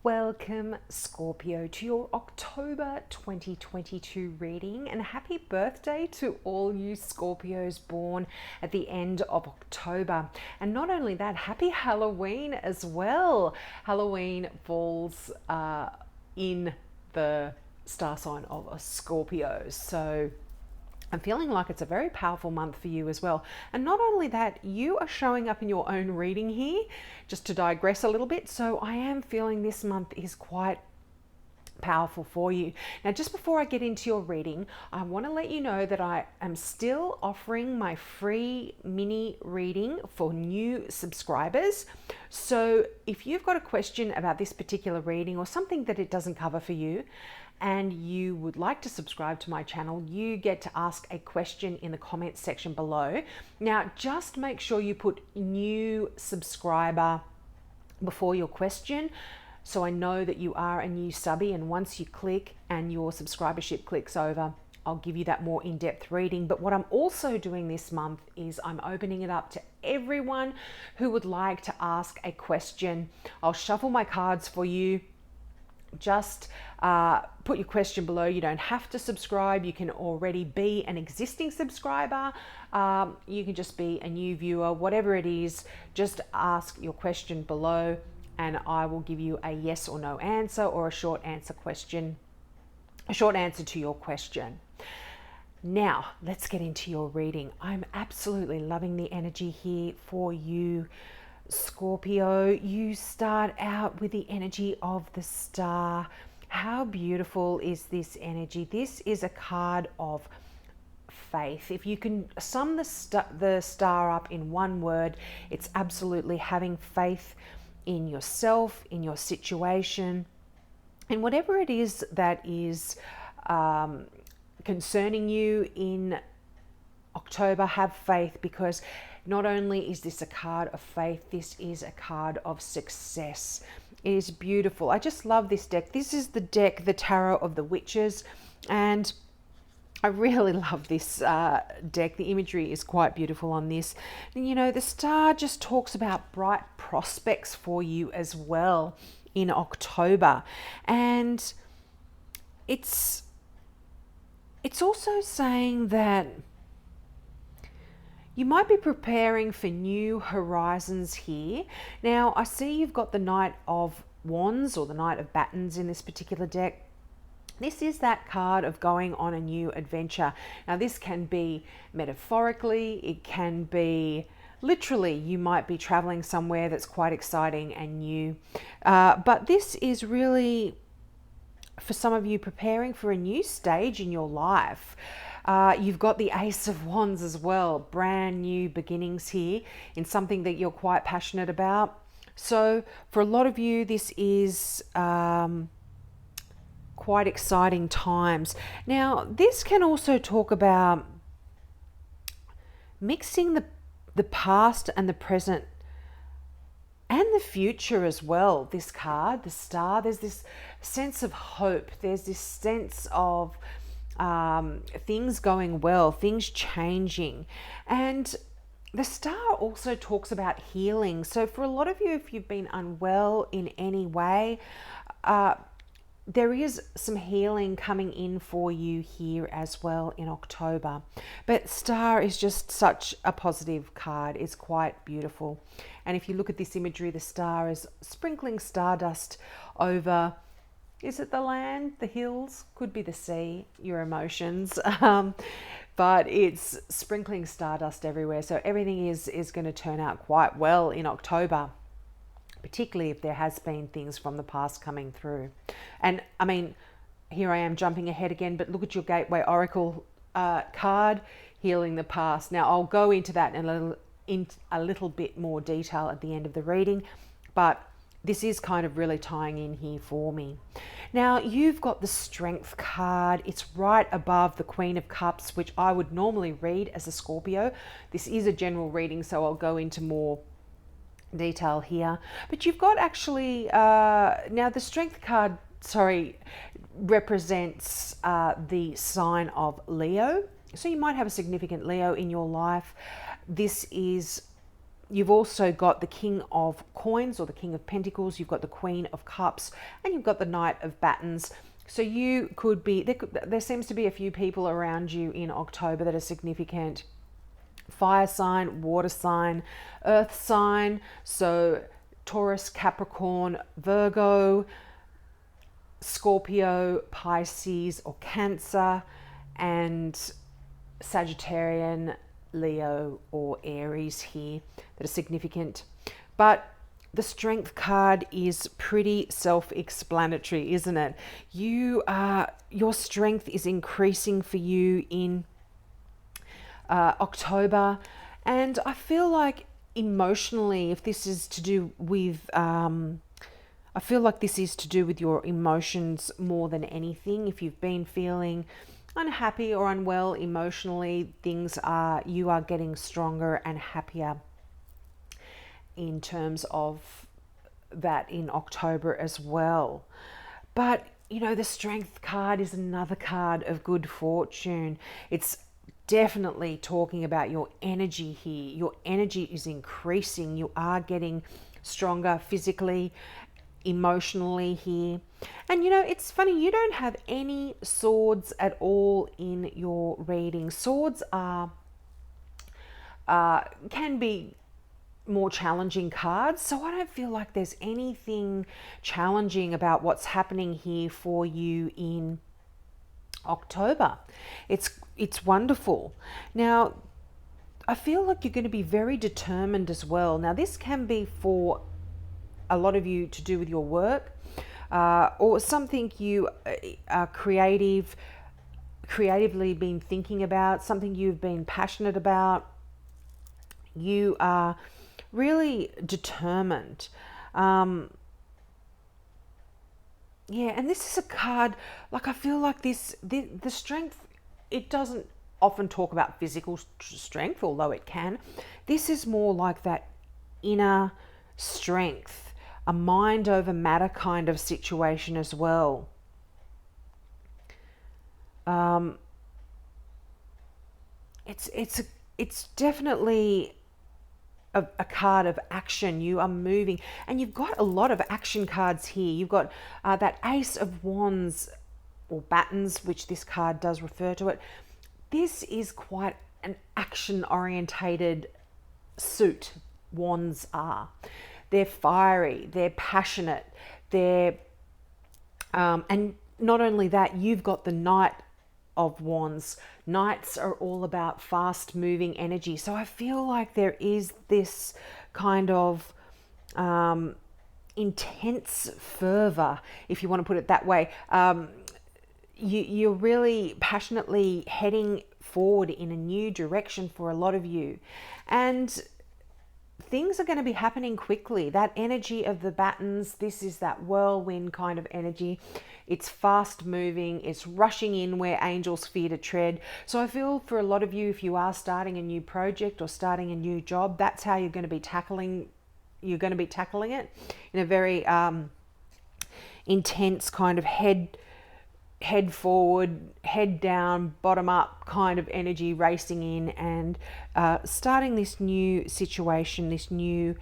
Welcome, Scorpio, to your October 2022 reading, and happy birthday to all you Scorpios born at the end of October. And not only that, happy Halloween as well. Halloween falls in the star sign of a Scorpio. So I'm feeling like it's a very powerful month for you as well. And not only that, you are showing up in your own reading here, just to digress a little bit. So I am feeling this month is quite powerful for you. Now, just before I get into your reading, I want to let you know that I am still offering my free mini reading for new subscribers. So if you've got a question about this particular reading or something that it doesn't cover for you, and you would like to subscribe to my channel, you get to ask a question in the comments section below. Now, just make sure you put new subscriber before your question, so I know that you are a new subby, and once you click and your subscribership clicks over, I'll give you that more in-depth reading. But what I'm also doing this month is I'm opening it up to everyone who would like to ask a question. I'll shuffle my cards for you. Just put your question below. You don't have to subscribe. You can already be an existing subscriber. You can just be a new viewer, whatever it is. Just ask your question below and I will give you a yes or no answer, or a short answer to your question. Now, let's get into your reading. I'm absolutely loving the energy here for you, Scorpio. You start out with the energy of the star. How beautiful is this energy? This is a card of faith. If you can sum the star up in one word, it's absolutely having faith in yourself, in your situation, and whatever it is that is concerning you in October. Have faith, because not only is this a card of faith, this is a card of success. It is beautiful. I just love this deck. This is the deck, the Tarot of the Witches, and I really love this deck. The imagery is quite beautiful on this. And, you know, the star just talks about bright prospects for you as well in October. And it's also saying that you might be preparing for new horizons here. Now, I see you've got the Knight of Wands or the Knight of Batons in this particular deck. This is that card of going on a new adventure. Now, this can be metaphorically, it can be literally. You might be traveling somewhere that's quite exciting and new. But this is really, for some of you, preparing for a new stage in your life. You've got the Ace of Wands as well. Brand new beginnings here in something that you're quite passionate about. So for a lot of you, this is quite exciting times. Now, this can also talk about mixing the past and the present and the future as well. This card, the star, there's this sense of hope. There's this sense of things going well, things changing. And the star also talks about healing. So for a lot of you, if you've been unwell in any way, there is some healing coming in for you here as well in October. But star is just such a positive card. It's quite beautiful. And if you look at this imagery, the star is sprinkling stardust over, is it the land, the hills? Could be the sea, your emotions. But it's sprinkling stardust everywhere. So everything is going to turn out quite well in October, particularly if there has been things from the past coming through. And I mean, here I am jumping ahead again, but look at your Gateway Oracle card, healing the past. Now, I'll go into that in a little bit more detail at the end of the reading, but this is kind of really tying in here for me. Now, you've got the Strength card. It's right above the Queen of Cups, which I would normally read as a Scorpio. This is a general reading, so I'll go into more detail here. But you've got actually, now the Strength card, represents the sign of Leo. So you might have a significant Leo in your life. This is You've also got the King of Coins or the King of Pentacles. You've got the Queen of Cups, and you've got the Knight of Battens. So you could be, there seems to be a few people around you in October that are significant. Fire sign, water sign, earth sign. So Taurus, Capricorn, Virgo, Scorpio, Pisces or Cancer, and Sagittarian, Leo or Aries here that are significant. But the Strength card is pretty self-explanatory, isn't it? Your strength is increasing for you in October, and I feel like emotionally, if this is to do with I feel like this is to do with your emotions more than anything. If you've been feeling unhappy or unwell emotionally, you are getting stronger and happier in terms of that in October as well. But the Strength card is another card of good fortune. It's definitely talking about your energy here. Your energy is increasing. You are getting stronger physically, emotionally here. And it's funny, you don't have any swords at all in your reading. Swords can be more challenging cards, so I don't feel like there's anything challenging about what's happening here for you in October. It's wonderful. Now, I feel like you're going to be very determined as well. Now, this can be for a lot of you to do with your work, or something you are creatively been thinking about, something you've been passionate about. You are really determined. And this is a card, like I feel like the Strength, it doesn't often talk about physical strength, although it can. This is more like that inner strength, a mind over matter kind of situation as well. It's definitely a card of action. You are moving, and you've got a lot of action cards here. You've got that Ace of Wands or Battens, which this card does refer to it. This is quite an action orientated suit. Wands are. They're fiery, they're passionate, and not only that, you've got the Knight of Wands. Knights are all about fast moving energy. So I feel like there is this kind of intense fervor, if you want to put it that way. You're really passionately heading forward in a new direction for a lot of you. And things are going to be happening quickly. That energy of the Battens, this is that whirlwind kind of energy. It's fast moving, it's rushing in where angels fear to tread. So I feel for a lot of you, if you are starting a new project or starting a new job, that's how you're going to be tackling it in a very intense kind of head forward, head down, bottom up kind of energy, racing in and starting this new situation, this new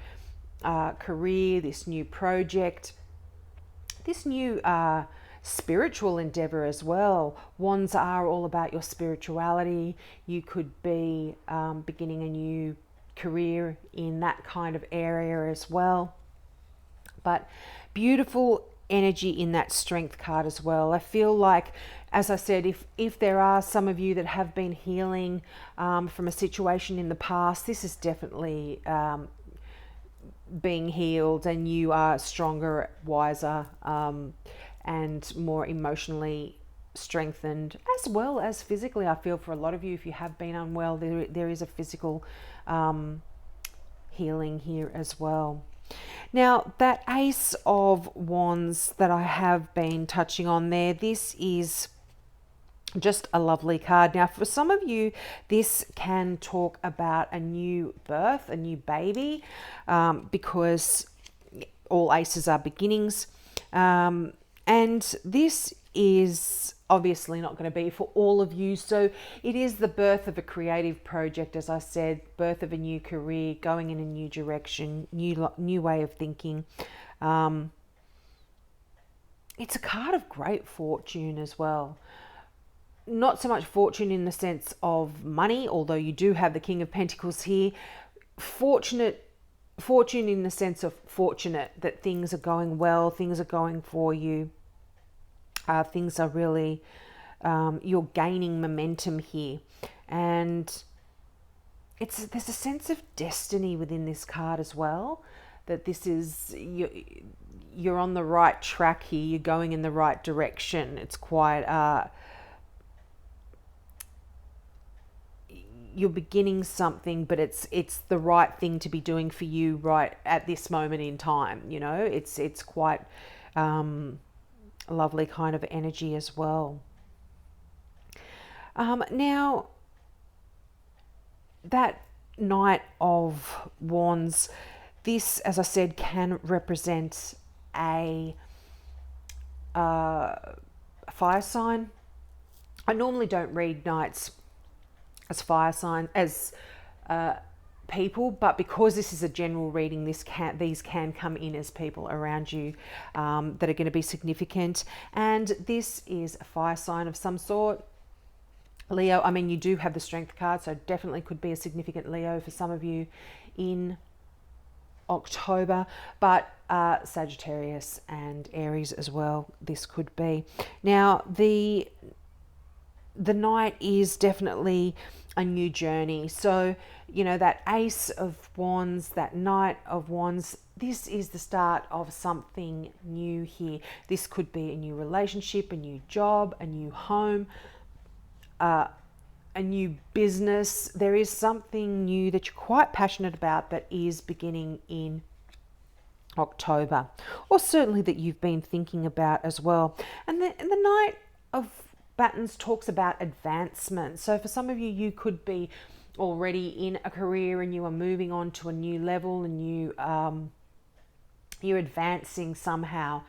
career, this new project, this new spiritual endeavor as well. Wands are all about your spirituality. You could be beginning a new career in that kind of area as well. But beautiful energy in that Strength card as well. I feel like, as I said, if there are some of you that have been healing from a situation in the past, this is definitely being healed, and you are stronger, wiser, and more emotionally strengthened, as well as physically. I feel for a lot of you, if you have been unwell, there is a physical healing here as well. Now, that Ace of Wands that I have been touching on there, this is just a lovely card. Now, for some of you, this can talk about a new birth, a new baby, because all aces are beginnings. And this is obviously not going to be for all of you. So it is the birth of a creative project, as I said, birth of a new career, going in a new direction, new way of thinking. It's a card of great fortune as well. Not so much fortune in the sense of money, although you do have the King of Pentacles here. Fortune in the sense of fortunate, that things are going well, things are going for you. Things are really, you're gaining momentum here. And there's a sense of destiny within this card as well, that this is, you're on the right track here, you're going in the right direction. It's quite, you're beginning something, but it's the right thing to be doing for you right at this moment in time. You know, it's quite a lovely kind of energy as well. Now, that Knight of Wands, this, as I said, can represent a fire sign. I normally don't read knights as fire sign, as people, but because this is a general reading, these can come in as people around you that are going to be significant. And this is a fire sign of some sort. Leo, I mean, you do have the Strength card, so definitely could be a significant Leo for some of you in October, but Sagittarius and Aries as well, this could be. Now, the Knight is definitely a new journey. So, you know, that Ace of Wands, that Knight of Wands, this is the start of something new here. This could be a new relationship, a new job, a new home, a new business. There is something new that you're quite passionate about that is beginning in October, or certainly that you've been thinking about as well. And the Knight of Battens talks about advancement. So for some of you, you could be already in a career and you are moving on to a new level, and you're advancing somehow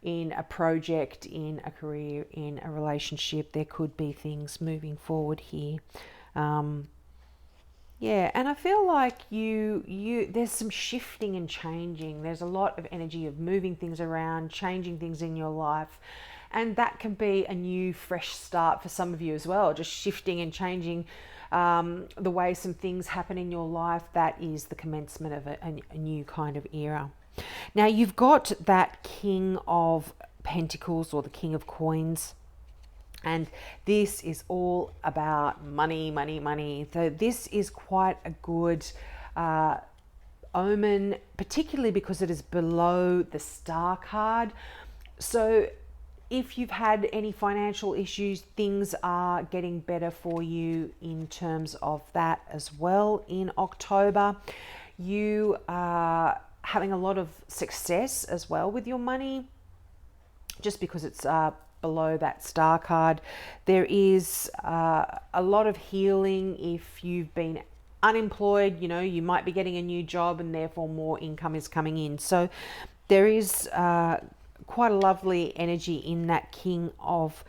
in a project, in a career, in a relationship. There could be things moving forward here. Yeah, and I feel like there's some shifting and changing. There's a lot of energy of moving things around, changing things in your life. And that can be a new, fresh start for some of you as well, just shifting and changing the way some things happen in your life. That is the commencement of a new kind of era. Now, you've got that King of Pentacles, or the King of Coins, and this is all about money, money, money. So this is quite a good omen, particularly because it is below the Star card. So if you've had any financial issues, things are getting better for you in terms of that as well in October. You are having a lot of success as well with your money, just because it's below that Star card. There is a lot of healing. If you've been unemployed, you know, you might be getting a new job and therefore more income is coming in. So there is quite a lovely energy in that King of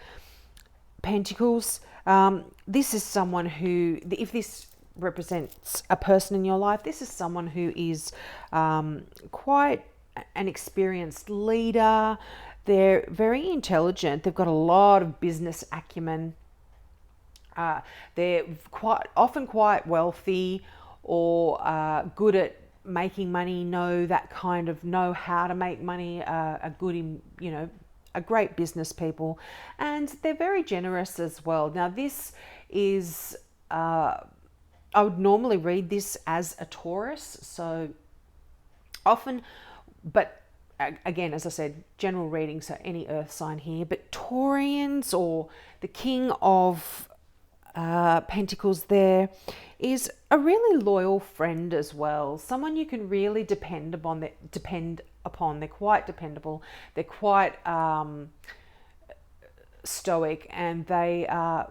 Pentacles. This is someone who, if this represents a person in your life, this is someone who is quite an experienced leader. They're very intelligent. They've got a lot of business acumen. They're often quite wealthy, or good at making money, know how to make money, a great business people, and they're very generous as well. Now, this is, I would normally read this as a Taurus, so often, but again, as I said, general reading, so any earth sign here, but Taurians, or the King of Pentacles there, is a really loyal friend as well. Someone you can really depend upon. They're quite dependable. They're quite stoic, and they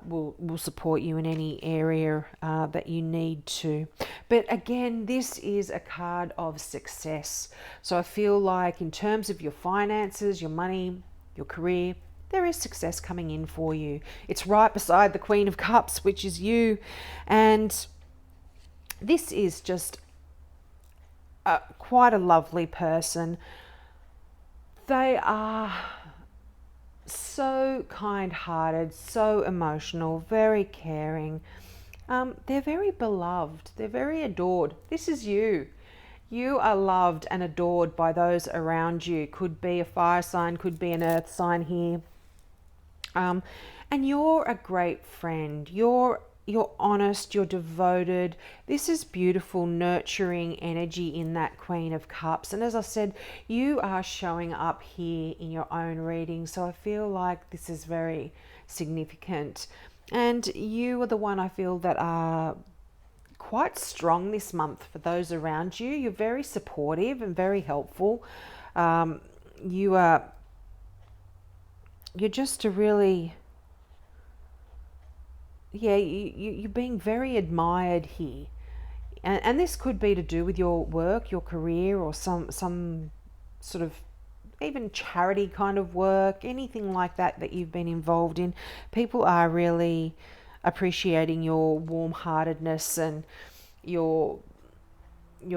will support you in any area that you need to. But again, this is a card of success. So I feel like in terms of your finances, your money, your career, there is success coming in for you. It's right beside the Queen of Cups, which is you. And this is just quite a lovely person. They are so kind-hearted, so emotional, very caring. They're very beloved. They're very adored. This is you. You are loved and adored by those around you. Could be a fire sign, could be an earth sign here. And you're a great friend. You're honest, you're devoted. This is beautiful, nurturing energy in that Queen of Cups. And as I said, you are showing up here in your own reading. So I feel like this is very significant. And you are the one I feel that are quite strong this month for those around you. You're very supportive and very helpful. You're just a really, you're being very admired here. And this could be to do with your work, your career, or some sort of even charity kind of work, anything like that you've been involved in. People are really appreciating your warm-heartedness and your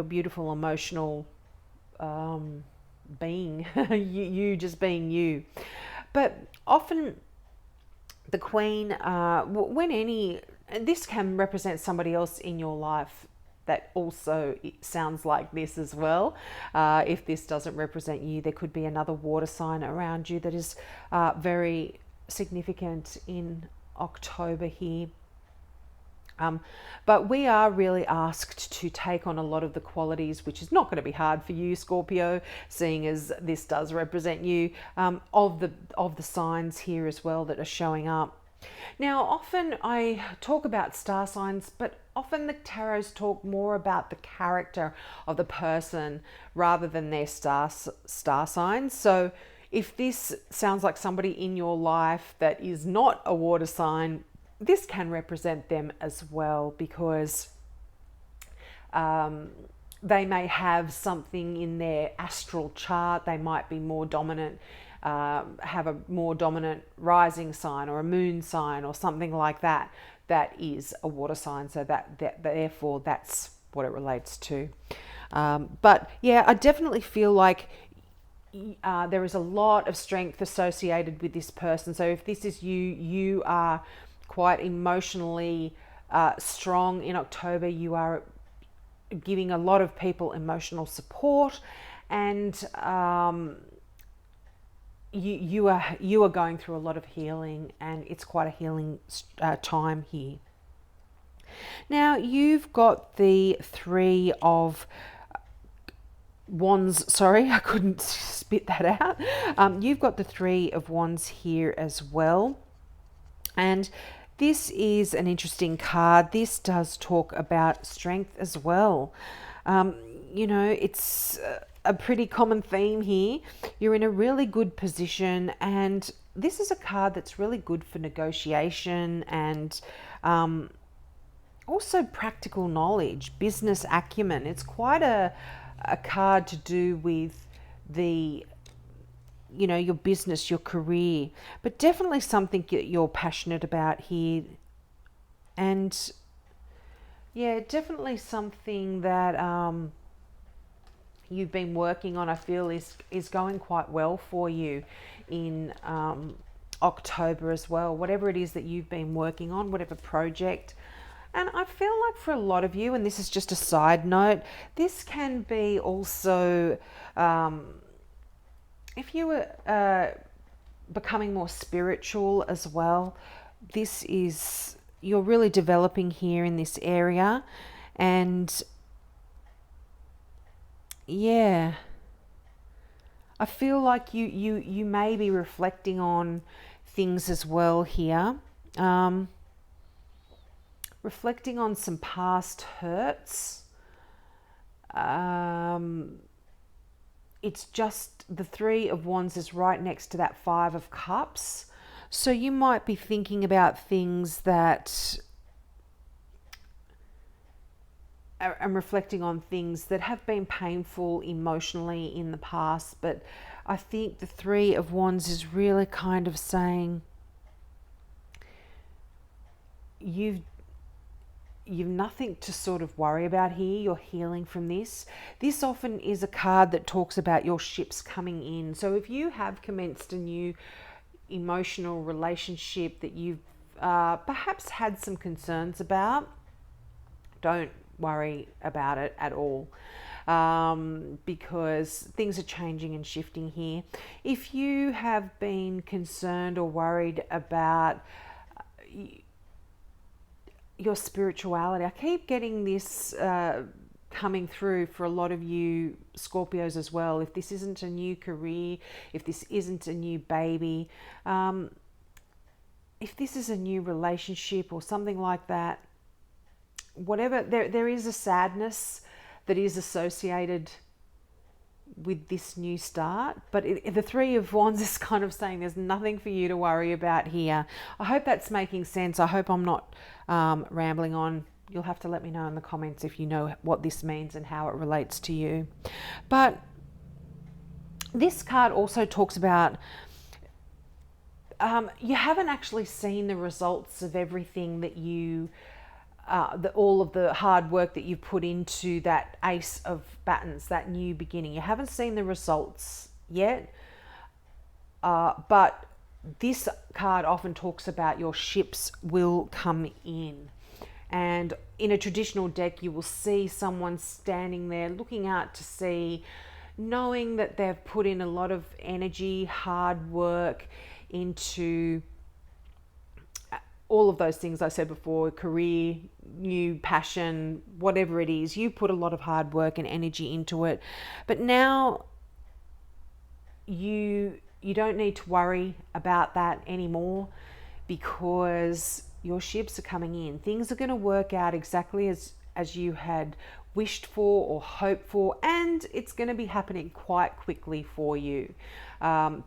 beautiful emotional being, you just being you. But often the Queen, this can represent somebody else in your life that also sounds like this as well. If this doesn't represent you, there could be another water sign around you that is very significant in October here. But we are really asked to take on a lot of the qualities, which is not going to be hard for you, Scorpio, seeing as this does represent you, of the signs here as well that are showing up. Now, often I talk about star signs, but often the tarots talk more about the character of the person rather than their star signs. So if this sounds like somebody in your life that is not a water sign, this can represent them as well, because they may have something in their astral chart. They might be more dominant, have a more dominant rising sign or a moon sign or something like that. That is a water sign. So that therefore that's what it relates to. But yeah, I definitely feel like there is a lot of strength associated with this person. So if this is you, you are quite emotionally strong in October. You are giving a lot of people emotional support, and you are going through a lot of healing, and it's quite a healing time here. Now you've got the Three of Wands. Sorry, I couldn't spit that out. You've got the Three of Wands here as well, and this is an interesting card. This does talk about strength as well. It's a pretty common theme here. You're in a really good position, and this is a card that's really good for negotiation and also practical knowledge, business acumen. It's quite a card to do with your business, your career, but definitely something you're passionate about here. And yeah, definitely something that you've been working on, I feel is going quite well for you in October as well. Whatever it is that you've been working on, whatever project. And I feel like for a lot of you, and this is just a side note, this can be also if you were becoming more spiritual as well. You're really developing here in this area. And yeah, I feel like you may be reflecting on things as well here. Reflecting on some past hurts. It's just the Three of Wands is right next to that Five of Cups. So you might be thinking about things that and reflecting on things that have been painful emotionally in the past, but I think the Three of Wands is really kind of saying you've nothing to sort of worry about here. You're healing from this. This often is a card that talks about your ships coming in. So if you have commenced a new emotional relationship that you've perhaps had some concerns about, don't worry about it at all, because things are changing and shifting here. If you have been concerned or worried about your spirituality, I keep getting this coming through for a lot of you Scorpios as well. If this isn't a new career, if this isn't a new baby, if this is a new relationship or something like that, whatever, there is a sadness that is associated with this new start. But the Three of Wands is kind of saying there's nothing for you to worry about here. I hope that's making sense. I hope I'm not rambling on. You'll have to let me know in the comments if you know what this means and how it relates to you. But this card also talks about you haven't actually seen the results of everything that you all of the hard work that you've put into that Ace of Batons, that new beginning. You haven't seen the results yet, but this card often talks about your ships will come in. And in a traditional deck, you will see someone standing there looking out to sea, knowing that they've put in a lot of energy, hard work into all of those things I said before: career, new passion, whatever it is. You put a lot of hard work and energy into it. But now you don't need to worry about that anymore, because your ships are coming in. Things are going to work out exactly as you had wished for or hoped for, and it's going to be happening quite quickly for you,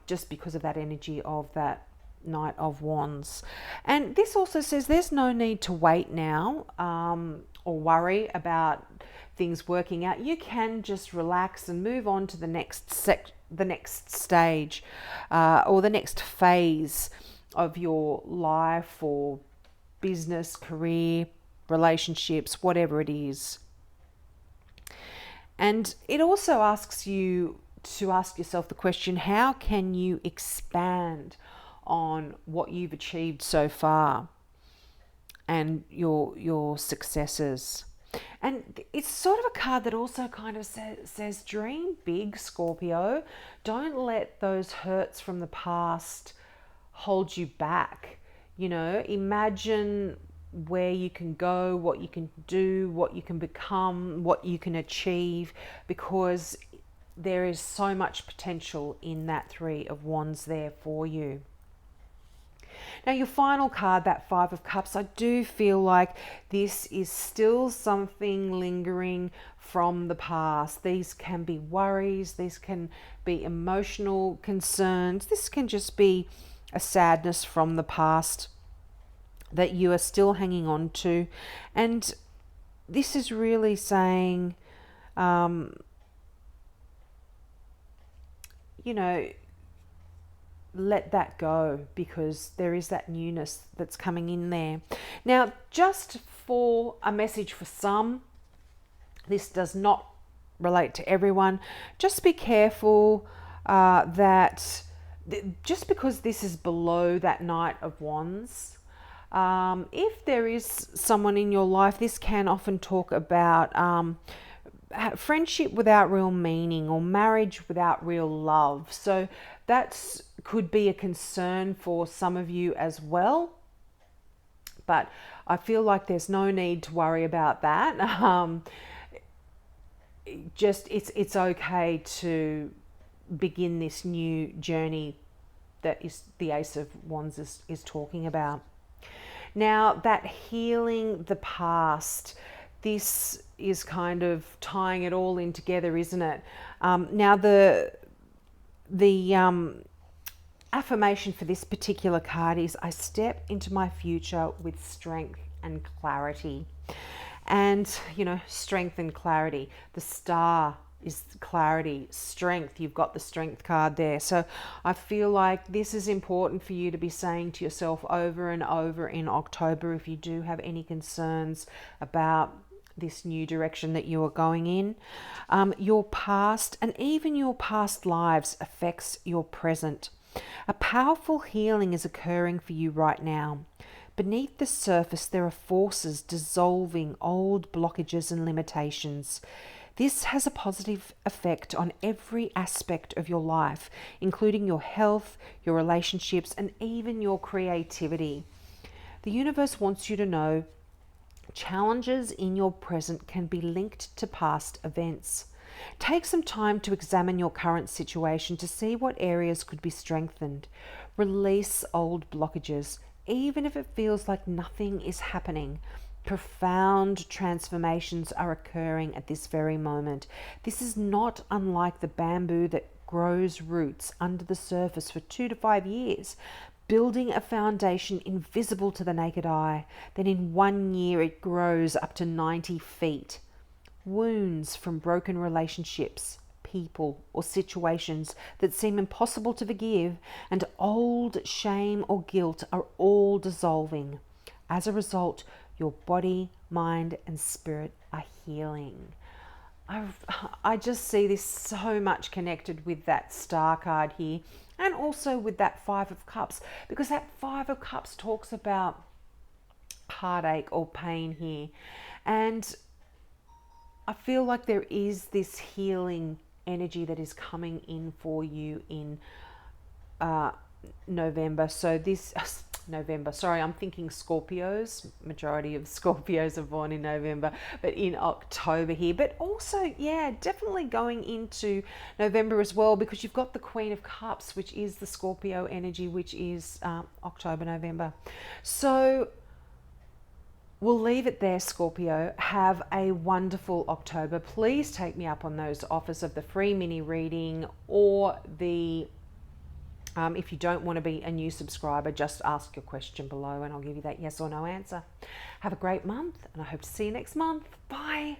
just because of that energy of that Knight of Wands. And this also says there's no need to wait now or worry about things working out. You can just relax and move on to the next stage or the next phase of your life or business, career, relationships, whatever it is. And it also asks you to ask yourself the question, how can you expand on what you've achieved so far and your successes? And it's sort of a card that also kind of says dream big, Scorpio. Don't let those hurts from the past hold you back. You know, imagine where you can go, what you can do, what you can become, what you can achieve, because there is so much potential in that Three of Wands there for you. Now, your final card, that Five of Cups, I do feel like this is still something lingering from the past. These can be worries, these can be emotional concerns, this can just be a sadness from the past that you are still hanging on to. And this is really saying, you know, let that go, because there is that newness that's coming in there. Now, just for a message for some, this does not relate to everyone. Just be careful that just because this is below that Knight of Wands, if there is someone in your life, this can often talk about friendship without real meaning or marriage without real love. So that could be a concern for some of you as well. But I feel like there's no need to worry about that. Just it's okay to begin this new journey that is the Ace of Wands is talking about. Now, that healing the past, this is kind of tying it all in together, isn't it? Now, the affirmation for this particular card is, I step into my future with strength and clarity. And, you know, strength and clarity. The star is clarity, strength. You've got the strength card there. So I feel like this is important for you to be saying to yourself over and over in October if you do have any concerns about this new direction that you are going in. Your past and even your past lives affects your present. A powerful healing is occurring for you right now. Beneath the surface, there are forces dissolving old blockages and limitations. This has a positive effect on every aspect of your life, including your health, your relationships, and even your creativity. The universe wants you to know challenges in your present can be linked to past events. Take some time to examine your current situation to see what areas could be strengthened. Release old blockages, even if it feels like nothing is happening. Profound transformations are occurring at this very moment. This is not unlike the bamboo that grows roots under the surface for 2 to 5 years, building a foundation invisible to the naked eye. Then in 1 year it grows up to 90 feet. Wounds from broken relationships, people, or situations that seem impossible to forgive, and old shame or guilt are all dissolving. As a result, your body, mind, and spirit are healing. I just see this so much connected with that star card here, and also with that Five of Cups, because that Five of Cups talks about heartache or pain here. And I feel like there is this healing energy that is coming in for you in November. So this November, sorry, I'm thinking Scorpios. Majority of Scorpios are born in November, but in October here. But also, yeah, definitely going into November as well, because you've got the Queen of Cups, which is the Scorpio energy, which is October, November. So we'll leave it there, Scorpio. Have a wonderful October. Please take me up on those offers of the free mini reading, or the if you don't want to be a new subscriber, just ask your question below and I'll give you that yes or no answer. Have a great month, and I hope to see you next month. Bye.